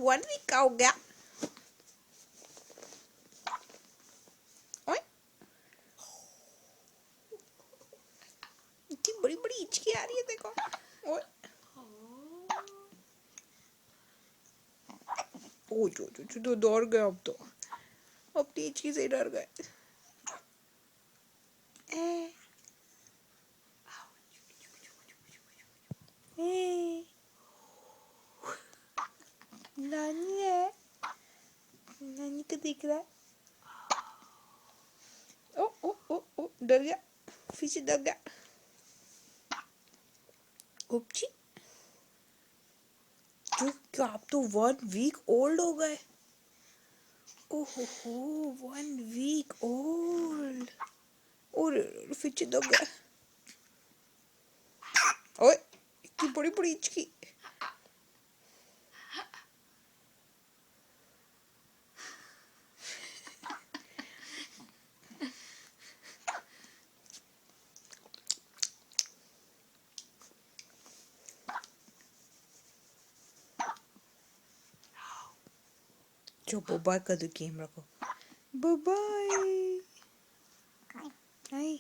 1 week का हो गया। ओए इतनी बड़ी बड़ी हिचकी आ रही है देखो। ओए ओ जो डर गया अब तो। अपनी हिचकी से डर गए। नानी है, नानी को देख रहा है। ओ ओ ओ ओ डर गया, फिर से डर गया। उपची जो आप तो 1 वीक ओल्ड हो गए। ओहो 1 वीक ओल्ड। और फिर से डर गया। ओए इतनी बड़ी बड़ी हिचकी। जो बाय कर दो गेम रखो। बाय। हाय।